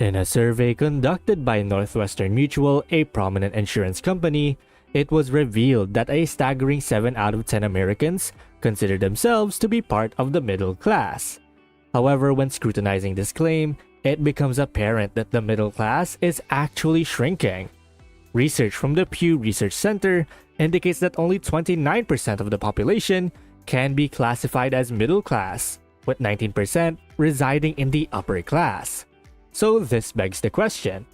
In a survey conducted by Northwestern Mutual, a prominent insurance company, it was revealed that a staggering 7 out of 10 Americans consider themselves to be part of the middle class. However, when scrutinizing this claim, it becomes apparent that the middle class is actually shrinking. Research from the Pew Research Center indicates that only 29% of the population can be classified as middle class, with 19% residing in the upper class. So this begs the question,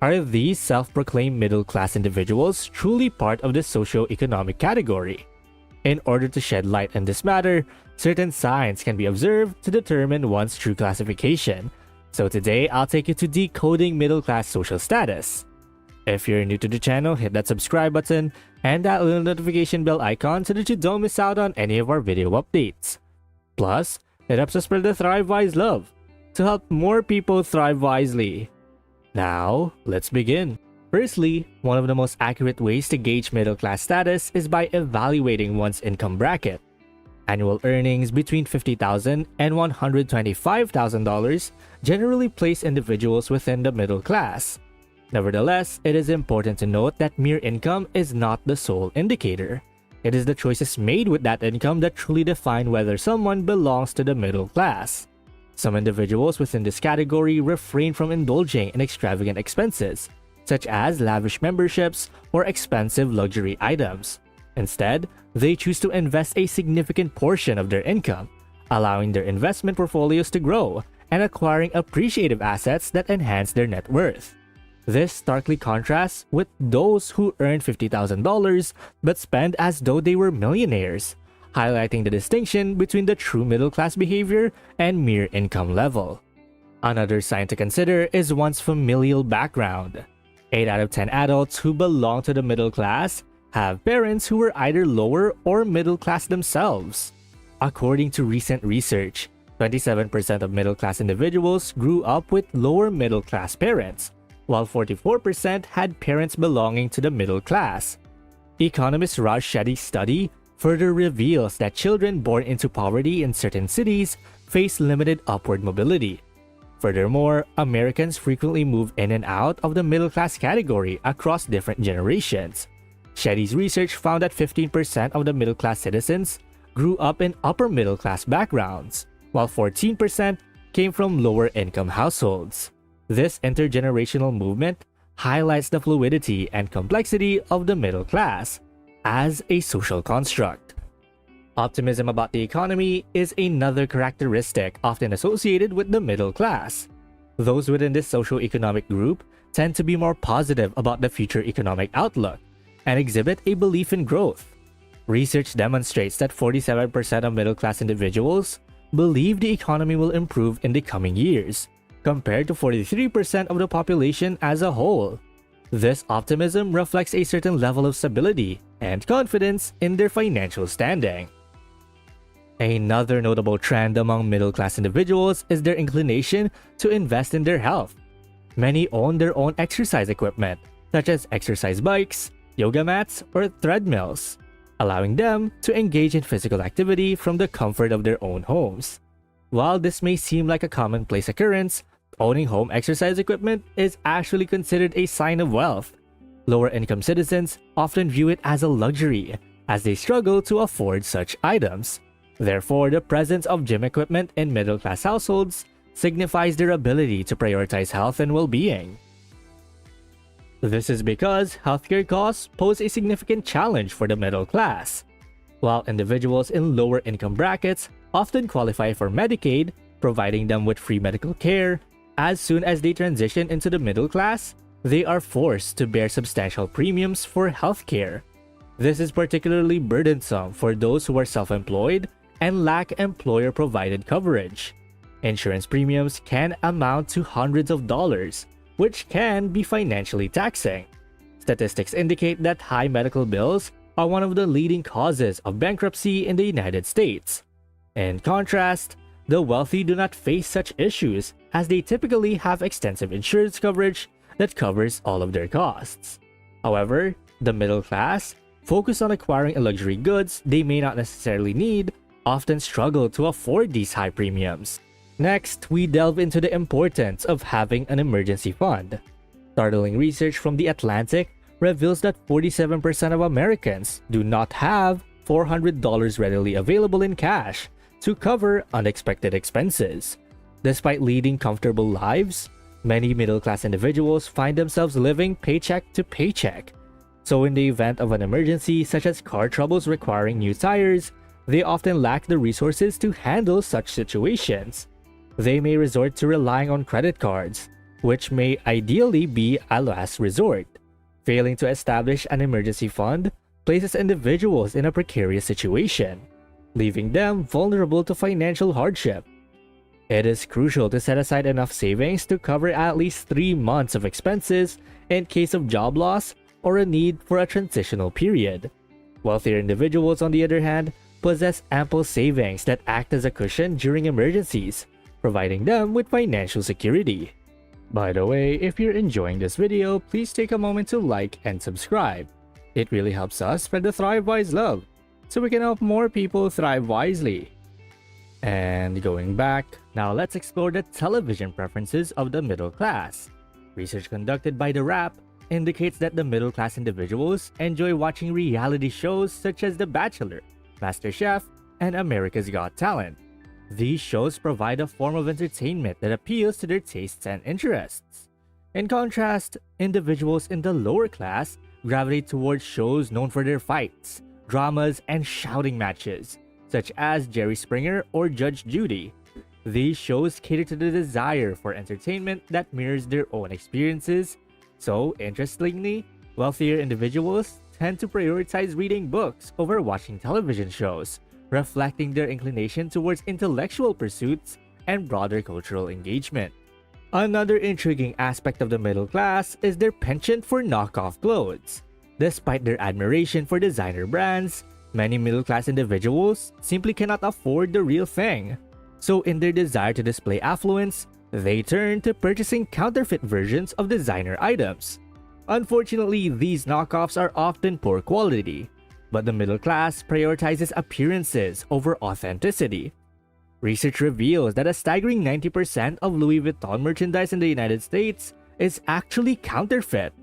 are these self-proclaimed middle-class individuals truly part of the socio-economic category? In order to shed light on this matter, certain signs can be observed to determine one's true classification. So today, I'll take you to decoding middle-class social status. If you're new to the channel, hit that subscribe button and that little notification bell icon so that you don't miss out on any of our video updates. Plus, it helps us spread the ThriveWise love to help more people thrive wisely. Now, let's begin. Firstly, one of the most accurate ways to gauge middle-class status is by evaluating one's income bracket. Annual earnings between $50,000 and $125,000 generally place individuals within the middle class. Nevertheless, it is important to note that mere income is not the sole indicator. It is the choices made with that income that truly define whether someone belongs to the middle class. Some individuals within this category refrain from indulging in extravagant expenses, such as lavish memberships or expensive luxury items. Instead, they choose to invest a significant portion of their income, allowing their investment portfolios to grow and acquiring appreciative assets that enhance their net worth. This starkly contrasts with those who earn $50,000 but spend as though they were millionaires, highlighting the distinction between the true middle-class behavior and mere income level. Another sign to consider is one's familial background. 8 out of 10 adults who belong to the middle class have parents who were either lower or middle class themselves. According to recent research, 27% of middle-class individuals grew up with lower middle-class parents, while 44% had parents belonging to the middle class. Economist Raj Shetty's study further reveals that children born into poverty in certain cities face limited upward mobility. Furthermore, Americans frequently move in and out of the middle-class category across different generations. Shetty's research found that 15% of the middle-class citizens grew up in upper-middle-class backgrounds, while 14% came from lower-income households. This intergenerational movement highlights the fluidity and complexity of the middle class as a social construct. Optimism about the economy is another characteristic often associated with the middle class. Those within this socio-economic group tend to be more positive about the future economic outlook and exhibit a belief in growth. Research demonstrates that 47% of middle-class individuals believe the economy will improve in the coming years, compared to 43% of the population as a whole. This optimism reflects a certain level of stability and confidence in their financial standing. Another notable trend among middle-class individuals is their inclination to invest in their health. Many own their own exercise equipment, such as exercise bikes, yoga mats, or treadmills, allowing them to engage in physical activity from the comfort of their own homes. While this may seem like a commonplace occurrence, owning home exercise equipment is actually considered a sign of wealth. Lower-income citizens often view it as a luxury, as they struggle to afford such items. Therefore, the presence of gym equipment in middle-class households signifies their ability to prioritize health and well-being. This is because healthcare costs pose a significant challenge for the middle class. While individuals in lower income brackets often qualify for Medicaid, providing them with free medical care, as soon as they transition into the middle class, they are forced to bear substantial premiums for healthcare. This is particularly burdensome for those who are self-employed and lack employer-provided coverage. Insurance premiums can amount to hundreds of dollars, which can be financially taxing. Statistics indicate that high medical bills are one of the leading causes of bankruptcy in the United States. In contrast, the wealthy do not face such issues as they typically have extensive insurance coverage that covers all of their costs. However, the middle class, focused on acquiring luxury goods they may not necessarily need, often struggle to afford these high premiums. Next, we delve into the importance of having an emergency fund. Startling research from The Atlantic reveals that 47% of Americans do not have $400 readily available in cash to cover unexpected expenses. Despite leading comfortable lives, many middle-class individuals find themselves living paycheck to paycheck. So in the event of an emergency such as car troubles requiring new tires, they often lack the resources to handle such situations. They may resort to relying on credit cards, which may ideally be a last resort. Failing to establish an emergency fund places individuals in a precarious situation, leaving them vulnerable to financial hardship. It is crucial to set aside enough savings to cover at least 3 months of expenses in case of job loss or a need for a transitional period. Wealthier individuals, on the other hand, possess ample savings that act as a cushion during emergencies, providing them with financial security. By the way, if you're enjoying this video, please take a moment to like and subscribe. It really helps us spread the ThriveWise love, so we can help more people thrive wisely. And going back, now let's explore the television preferences of the middle class. Research conducted by The Wrap indicates that the middle class individuals enjoy watching reality shows such as The Bachelor, MasterChef, and America's Got Talent. These shows provide a form of entertainment that appeals to their tastes and interests. In contrast, individuals in the lower class gravitate towards shows known for their fights, dramas, and shouting matches, such as Jerry Springer or Judge Judy. These shows cater to the desire for entertainment that mirrors their own experiences. So, interestingly, wealthier individuals tend to prioritize reading books over watching television shows, reflecting their inclination towards intellectual pursuits and broader cultural engagement. Another intriguing aspect of the middle class is their penchant for knockoff clothes. Despite their admiration for designer brands, many middle-class individuals simply cannot afford the real thing. So in their desire to display affluence, they turn to purchasing counterfeit versions of designer items. Unfortunately, these knockoffs are often poor quality, but the middle class prioritizes appearances over authenticity. Research reveals that a staggering 90% of Louis Vuitton merchandise in the United States is actually counterfeit.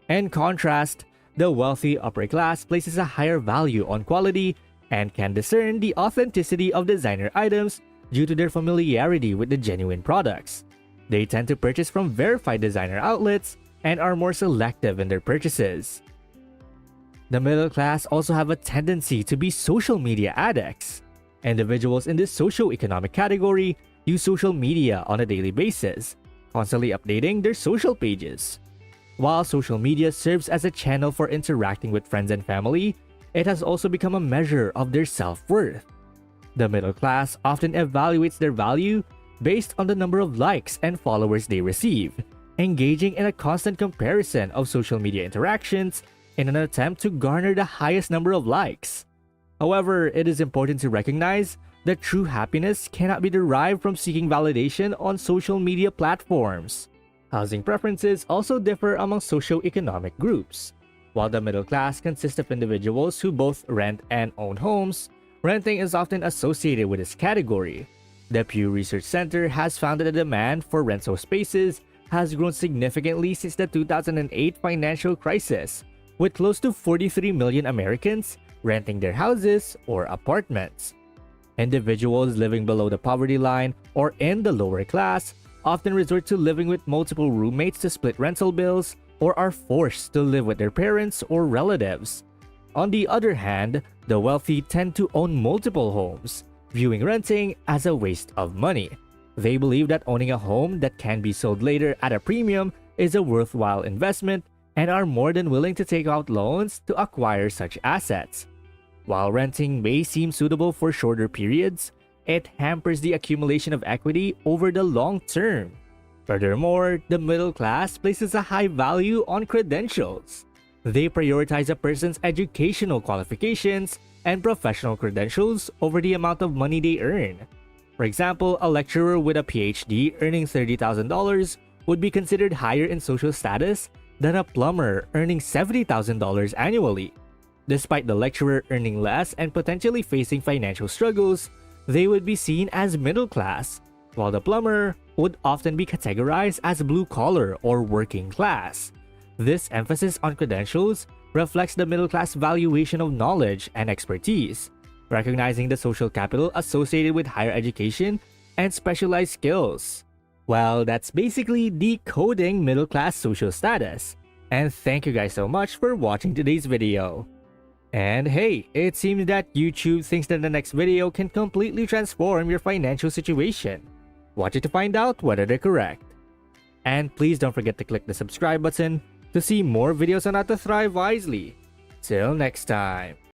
In contrast, the wealthy upper class places a higher value on quality and can discern the authenticity of designer items due to their familiarity with the genuine products. They tend to purchase from verified designer outlets and are more selective in their purchases. The middle class also have a tendency to be social media addicts. Individuals in this socio-economic category use social media on a daily basis, constantly updating their social pages. While social media serves as a channel for interacting with friends and family, it has also become a measure of their self-worth. The middle class often evaluates their value based on the number of likes and followers they receive, engaging in a constant comparison of social media interactions in an attempt to garner the highest number of likes. However, it is important to recognize that true happiness cannot be derived from seeking validation on social media platforms. Housing preferences also differ among socio-economic groups. While the middle class consists of individuals who both rent and own homes, renting is often associated with this category. The Pew Research Center has found that the demand for rental spaces has grown significantly since the 2008 financial crisis, with close to 43 million Americans renting their houses or apartments. Individuals living below the poverty line or in the lower class often resort to living with multiple roommates to split rental bills or are forced to live with their parents or relatives. On the other hand, the wealthy tend to own multiple homes, viewing renting as a waste of money. They believe that owning a home that can be sold later at a premium is a worthwhile investment and are more than willing to take out loans to acquire such assets. While renting may seem suitable for shorter periods, it hampers the accumulation of equity over the long term. Furthermore, the middle class places a high value on credentials. They prioritize a person's educational qualifications and professional credentials over the amount of money they earn. For example, a lecturer with a PhD earning $30,000 would be considered higher in social status than a plumber earning $70,000 annually. Despite the lecturer earning less and potentially facing financial struggles, they would be seen as middle class, while the plumber would often be categorized as blue collar or working class. This emphasis on credentials reflects the middle class valuation of knowledge and expertise, recognizing the social capital associated with higher education and specialized skills. Well, that's basically decoding middle class social status. And thank you guys so much for watching today's video. And hey, it seems that YouTube thinks that the next video can completely transform your financial situation. Watch it to find out whether they're correct. And please don't forget to click the subscribe button to see more videos on how to thrive wisely. Till next time.